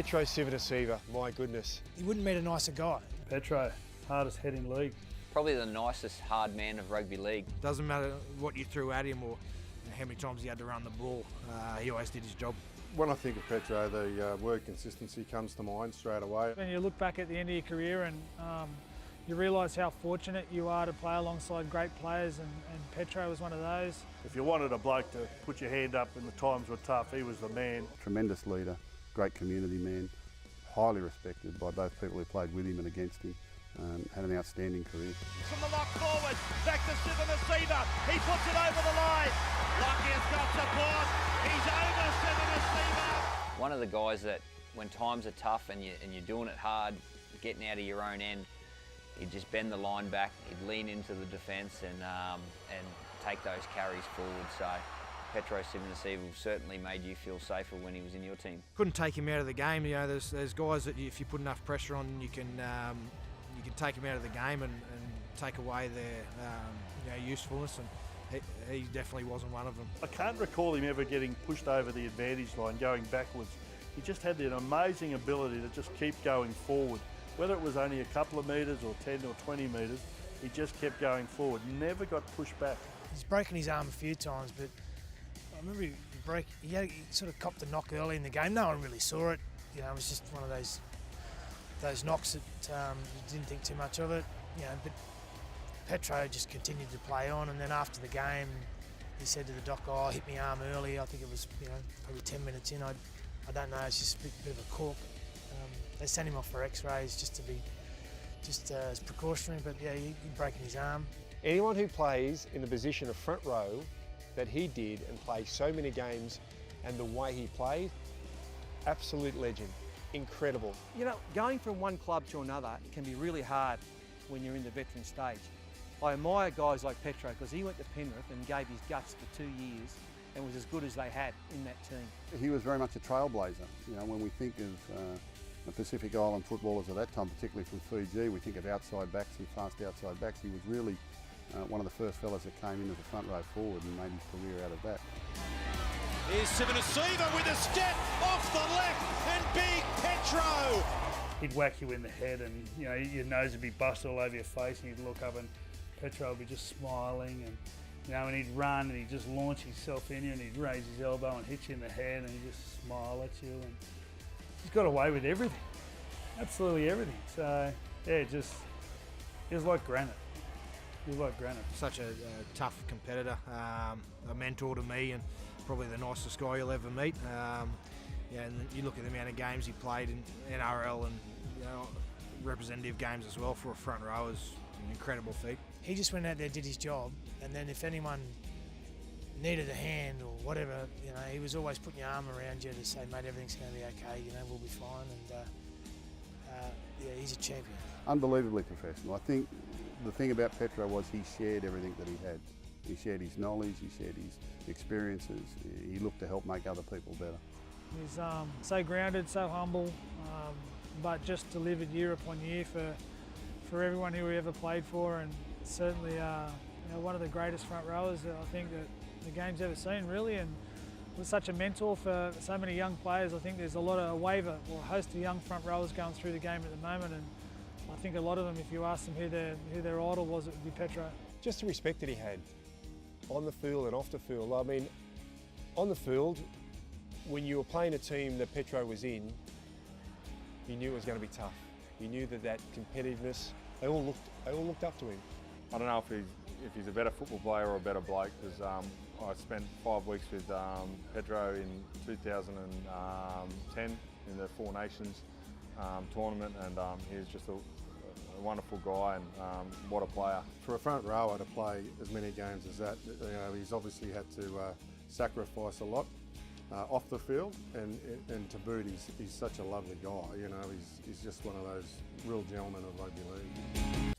Civoniceva, my goodness. He wouldn't meet a nicer guy. Petro, hardest head in league. Probably the nicest hard man of rugby league. Doesn't matter what you threw at him or how many times he had to run the ball, he always did his job. When I think of Petro, the word consistency comes to mind straight away. When you look back at the end of your career and you realise how fortunate you are to play alongside great players, and Petro was one of those. If you wanted a bloke to put your hand up when the times were tough, he was the man. Tremendous leader, great community man, highly respected by both people who played with him and against him. Had an outstanding career. From the lock forward, back to Civoniceva. He puts it over the line. Lockie has got support. He's over Civoniceva. One of the guys that, when times are tough and you're doing it hard, getting out of your own end, he'd just bend the line back. He'd lean into the defence and take those carries forward. So Petro Civoniceva certainly made you feel safer when he was in your team. Couldn't take him out of the game. You know, there's guys that if you put enough pressure on, you can take him out of the game and take away their usefulness, and he definitely wasn't one of them. I can't recall him ever getting pushed over the advantage line, going backwards. He just had an amazing ability to just keep going forward. Whether it was only a couple of metres or 10 or 20 metres, he just kept going forward, never got pushed back. He's broken his arm a few times, but I remember he sort of copped a knock early in the game. No one really saw it. You know, it was just one of those knocks that you didn't think too much of it. You know, but Petro just continued to play on, and then after the game, he said to the doc, "Oh, I hit my arm early." I think it was probably 10 minutes in. I don't know. It's just a bit of a cork. They sent him off for X-rays just as precautionary. But yeah, he'd broken his arm. Anyone who plays in the position of front row that he did and played so many games and the way he played, absolute legend. Incredible. You know, going from one club to another can be really hard when you're in the veteran stage. I admire guys like Petro because he went to Penrith and gave his guts for 2 years and was as good as they had in that team. He was very much a trailblazer. You know, when we think of the Pacific Island footballers at that time, particularly from Fiji, we think of outside backs and fast outside backs. He was really one of the first fellas that came in as a front row forward and made his career out of that. Here's Civoniceva with a step off the left, and big Petro. He'd whack you in the head, and your nose would be busted all over your face, and you'd look up and Petro would be just smiling, and he'd run and he'd just launch himself in you, and he'd raise his elbow and hit you in the head, and he'd just smile at you, and he's got away with everything, absolutely everything. So yeah, he was like granite. He was like granite. Such a tough competitor, a mentor to me, and probably the nicest guy you'll ever meet. And you look at the amount of games he played in NRL and representative games as well for a front row is an incredible feat. He just went out there, did his job, and then if anyone needed a hand or whatever, he was always putting your arm around you to say, "Mate, everything's going to be okay. We'll be fine." And yeah, he's a champion. Unbelievably professional. I think the thing about Petro was he shared everything that he had. He shared his knowledge, he shared his experiences, he looked to help make other people better. He's so grounded, so humble, but just delivered year upon year for everyone who he ever played for, and certainly one of the greatest front rowers that I think that the game's ever seen, really, and was such a mentor for so many young players. I think there's a lot of a host of young front rowers going through the game at the moment, and I think a lot of them, if you ask them who their idol was, it would be Petro. Just the respect that he had on the field and off the field. I mean, on the field, when you were playing a team that Petro was in, you knew it was going to be tough. You knew that competitiveness, they all looked up to him. I don't know if he's a better football player or a better bloke, because I spent 5 weeks with Petro in 2010 in the Four Nations tournament, and he was just a wonderful guy, and what a player. For a front rower to play as many games as that, he's obviously had to sacrifice a lot off the field, and to boot, he's such a lovely guy. He's just one of those real gentlemen of rugby league.